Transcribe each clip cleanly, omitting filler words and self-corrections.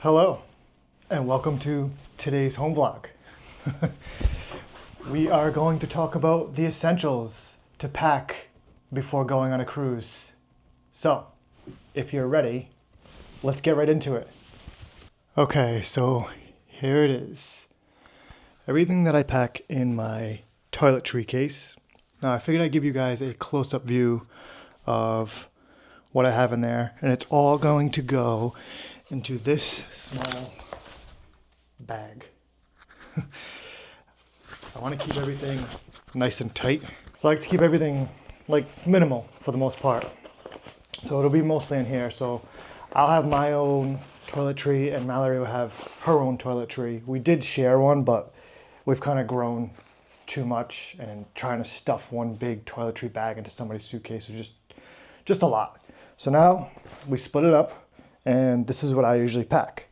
Hello, and welcome to today's home vlog. We are going to talk about the essentials to pack before going on a cruise. So, if you're ready, let's get right into it. Okay, so here it is. Everything that I pack in my toiletry case. Now, I figured I'd give you guys a close-up view of what I have in there, and it's all going to go into this small bag. I want to keep everything nice and tight. So I like to keep everything like minimal for the most part. So it'll be mostly in here. So I'll have my own toiletry and Mallory will have her own toiletry. We did share one, but we've kind of grown too much, and trying to stuff one big toiletry bag into somebody's suitcase was just a lot. So now we split it up, and this is what I usually pack.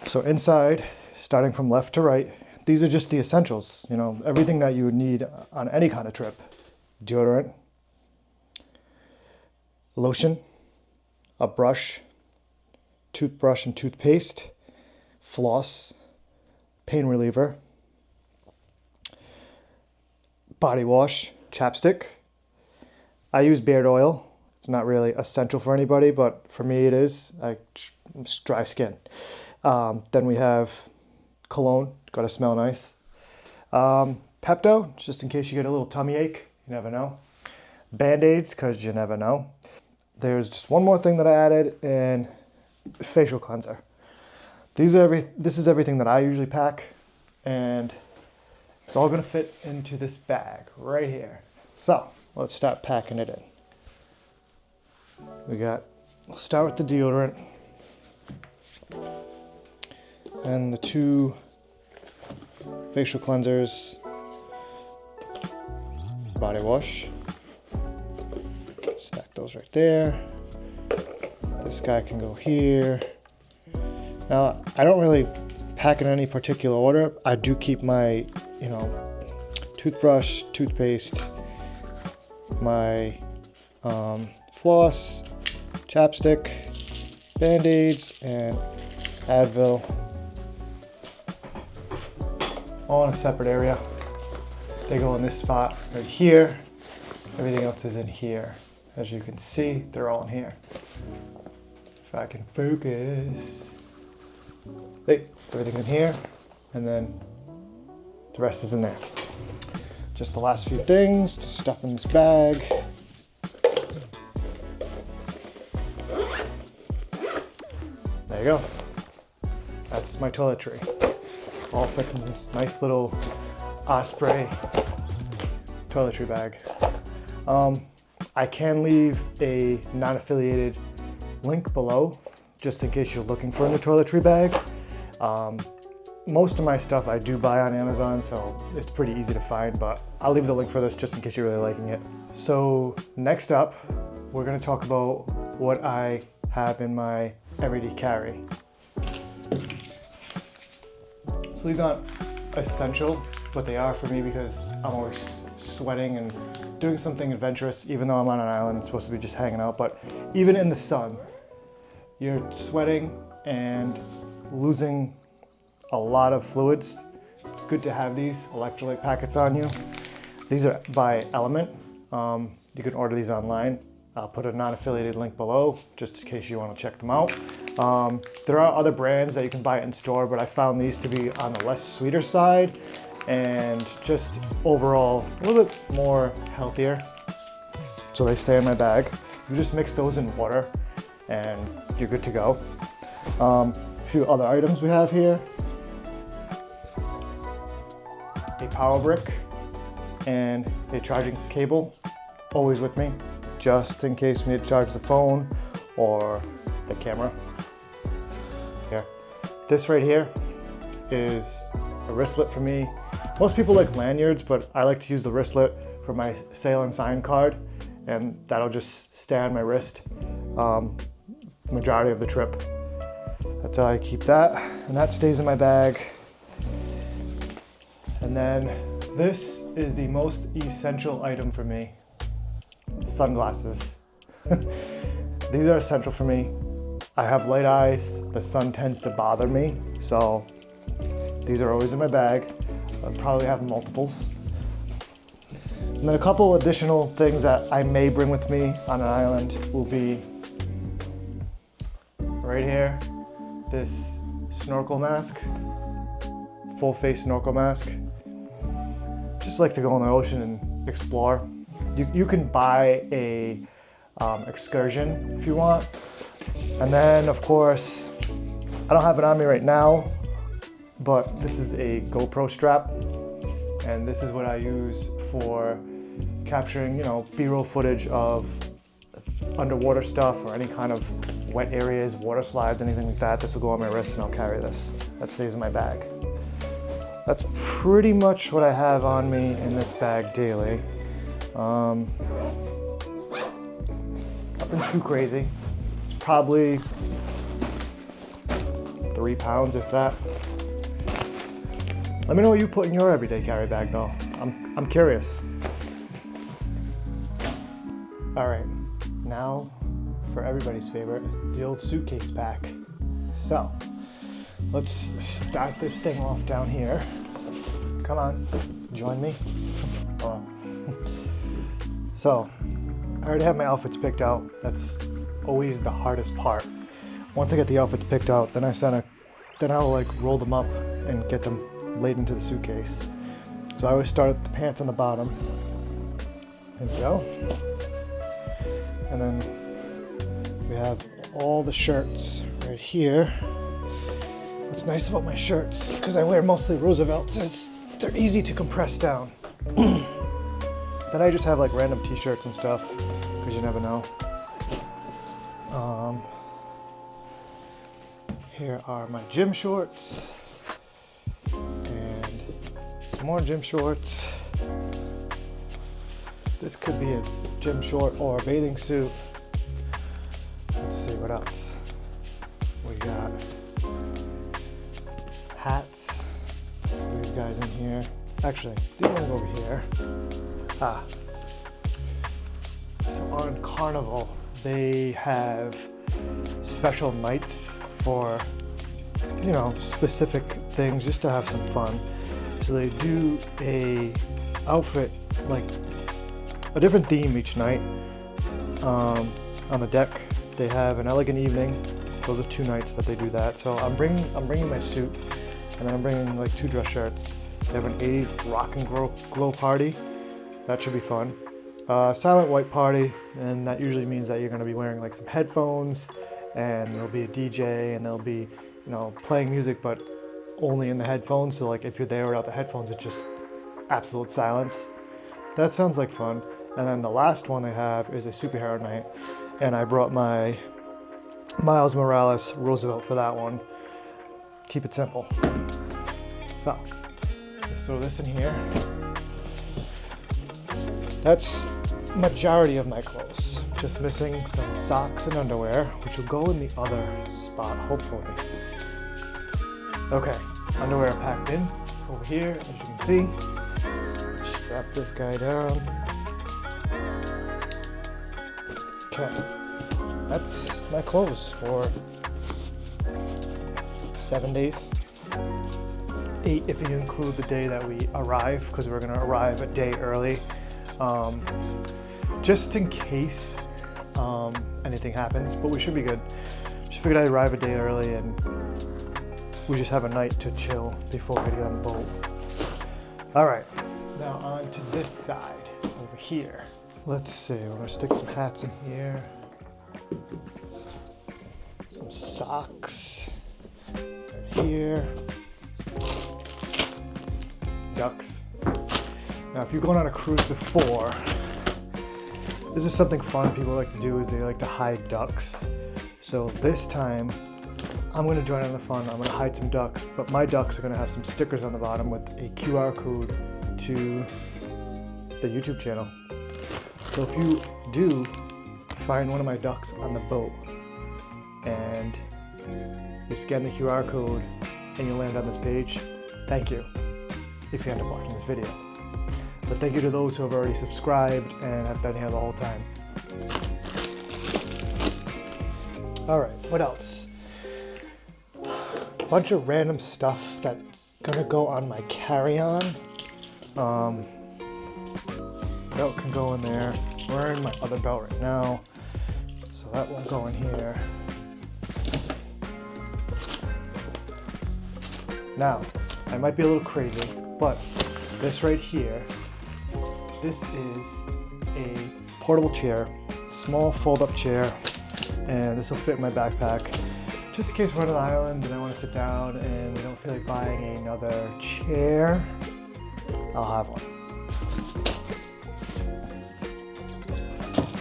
So inside, starting from left to right, these are just the essentials, you know, everything that you would need on any kind of trip. Deodorant, lotion, a brush, toothbrush and toothpaste, floss, pain reliever, body wash, chapstick. I use beard oil. It's not really essential for anybody, but for me it is. It's dry skin. Then we have cologne, gotta smell nice. Pepto, just in case you get a little tummy ache, you never know. Band-Aids, because you never know. There's just one more thing that I added, and facial cleanser. This is everything that I usually pack, and it's all gonna fit into this bag right here. So let's start packing it in. We'll start with the deodorant and the two facial cleansers, body wash. Stack those right there. This guy can go here. Now, I don't really pack in any particular order. I do keep my, toothbrush, toothpaste, my floss, chapstick, Band-Aids, and Advil, all in a separate area. They go in this spot right here. Everything else is in here. As you can see, they're all in here. If I can focus. Hey, everything's in here, and then the rest is in there. Just the last few things to stuff in this bag. There you go. That's my toiletry. All fits in this nice little Osprey toiletry bag. I can leave a non-affiliated link below, just in case you're looking for a new toiletry bag. Most of my stuff I do buy on Amazon, so it's pretty easy to find, but I'll leave the link for this just in case you're really liking it. So next up, we're gonna talk about what I have in my everyday carry. So these aren't essential, but they are for me because I'm always sweating and doing something adventurous, even though I'm on an island, it's supposed to be just hanging out, but even in the sun, you're sweating and losing a lot of fluids. It's good to have these electrolyte packets on you. These are by LMNT. You can order these online. I'll put a non-affiliated link below just in case you want to check them out. There are other brands that you can buy in store, but I found these to be on the less sweeter side and just overall a little bit more healthier. So they stay in my bag. You just mix those in water and you're good to go. A few other items we have here. A power brick and a charging cable, always with me, just in case we need to charge the phone or the camera. Here. This right here is a wristlet for me. Most people like lanyards, but I like to use the wristlet for my sail and sign card, and that'll just stay on my wrist majority of the trip. That's how I keep that, and that stays in my bag. And then this is the most essential item for me. Sunglasses. These are essential for me. I have light eyes, the sun tends to bother me, so these are always in my bag. I'll probably have multiples. And then a couple additional things that I may bring with me on an island will be right here, this snorkel mask, full face snorkel mask. Just like to go in the ocean and explore. You can buy a excursion if you want. And then of course, I don't have it on me right now, but this is a GoPro strap. And this is what I use for capturing, B-roll footage of underwater stuff or any kind of wet areas, water slides, anything like that. This will go on my wrist and I'll carry this. That stays in my bag. That's pretty much what I have on me in this bag daily. Nothing too crazy. It's probably 3 pounds, if that. Let me know what you put in your everyday carry bag though. I'm curious. All right, now for everybody's favorite, the old suitcase pack. So, let's start this thing off down here. Come on, join me. Hello. So, I already have my outfits picked out. That's always the hardest part. Once I get the outfits picked out, then I'll like roll them up and get them laid into the suitcase. So I always start with the pants on the bottom. There we go. And then we have all the shirts right here. What's nice about my shirts, because I wear mostly Roosevelts, is they're easy to compress down. Then I just have like random t-shirts and stuff, because you never know. Here are my gym shorts. And some more gym shorts. This could be a gym short or a bathing suit. Let's see what else. We got some hats. These guys in here. Actually, these ones over here. So on Carnival, they have special nights for, specific things just to have some fun. So they do a outfit, like a different theme each night. On the deck, they have an elegant evening. Those are 2 nights that they do that. So I'm bringing my suit, and then I'm bringing like 2 dress shirts. They have an 80s rock and glow party. That should be fun. Silent white party, and that usually means that you're going to be wearing like some headphones, and there'll be a DJ, and there'll be, playing music, but only in the headphones. So like if you're there without the headphones, it's just absolute silence. That sounds like fun. And then the last one they have is a superhero night, and I brought my Miles Morales Roosevelt for that one. Keep it simple. So let's throw this in here. That's majority of my clothes. Just missing some socks and underwear, which will go in the other spot, hopefully. Okay, underwear packed in over here, as you can see. Strap this guy down. Okay, that's my clothes for 7 days. 8 if you include the day that we arrive, because we're gonna arrive a day early. Just in case anything happens, but we should be good. Just figured I'd arrive a day early and we just have a night to chill before we get on the boat. All right, now on to this side over here. Let's see, we're gonna stick some hats in here. Some socks right here. Ducks. Now, if you've gone on a cruise before, this is something fun people like to do, is they like to hide ducks. So this time, I'm gonna join in the fun. I'm gonna hide some ducks, but my ducks are gonna have some stickers on the bottom with a QR code to the YouTube channel. So if you do find one of my ducks on the boat and you scan the QR code and you land on this page, thank you if you end up watching this video. But thank you to those who have already subscribed and have been here the whole time. All right, what else? A bunch of random stuff that's gonna go on my carry-on. Belt can go in there. I'm wearing my other belt right now, so that won't go in here. Now, I might be a little crazy, but this right here, this is a portable chair, small fold-up chair, and this will fit in my backpack. Just in case we're on an island and I want to sit down and we don't feel like buying another chair, I'll have one.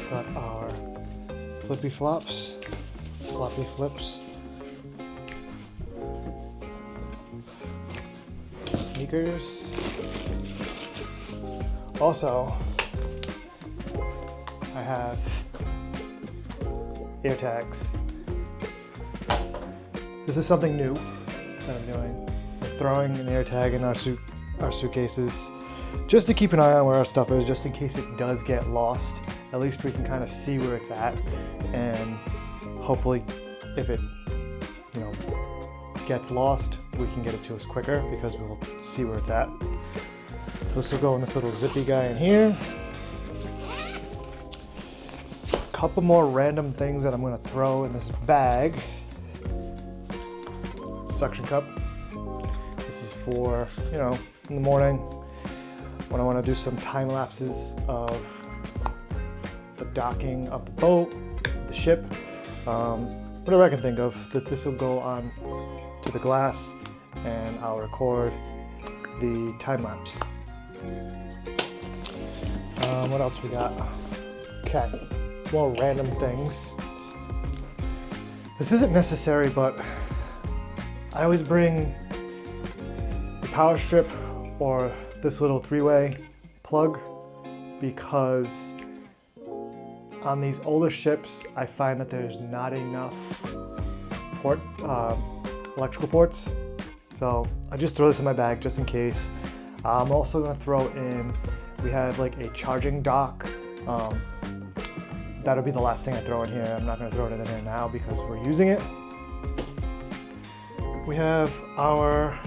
Got our floppy flips. Sneakers. Also, I have air tags. This is something new that I'm doing. I'm throwing an air tag in our suitcases just to keep an eye on where our stuff is, just in case it does get lost. At least we can kind of see where it's at, and hopefully if it, gets lost, we can get it to us quicker because we'll see where it's at. So this will go in this little zippy guy in here. A couple more random things that I'm gonna throw in this bag. Suction cup. This is for, in the morning when I want to do some time lapses of the docking of the boat, the ship, whatever I can think of. This will go on to the glass and I'll record the time lapse. What else we got? Okay, more random things. This isn't necessary, but I always bring the power strip or this little 3-way plug because on these older ships, I find that there's not enough electrical ports. So I just throw this in my bag just in case. I'm also gonna throw in, we have like a charging dock. That'll be the last thing I throw in here. I'm not gonna throw it in there now because we're using it. We have our,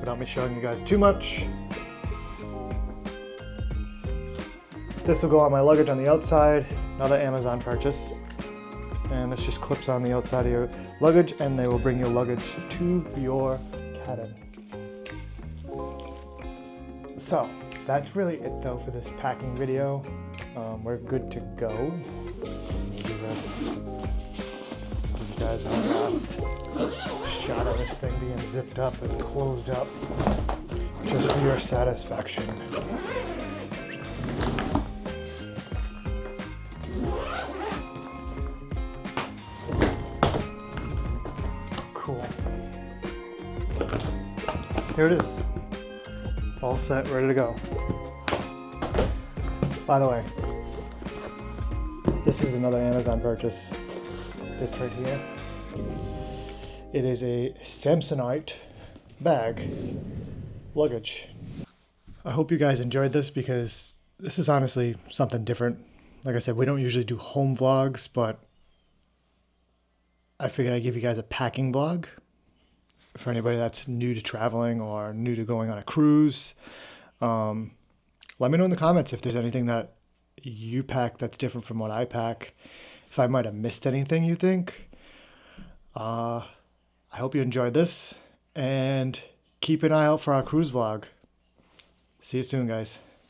without me showing you guys too much, this will go on my luggage on the outside, another Amazon purchase. And this just clips on the outside of your luggage and they will bring your luggage to your cabin. So that's really it though for this packing video. We're good to go. Let me do this. Give you guys one last shot of this thing being zipped up and closed up just for your satisfaction. Cool. Here it is. All set, ready to go. By the way, this is another Amazon purchase. This right here. It is a Samsonite bag luggage. I hope you guys enjoyed this because this is honestly something different. Like I said, we don't usually do home vlogs, but I figured I'd give you guys a packing vlog for anybody that's new to traveling or new to going on a cruise. Let me know in the comments if there's anything that you pack that's different from what I pack. If I might have missed anything you think. I hope you enjoyed this and keep an eye out for our cruise vlog. See you soon, guys.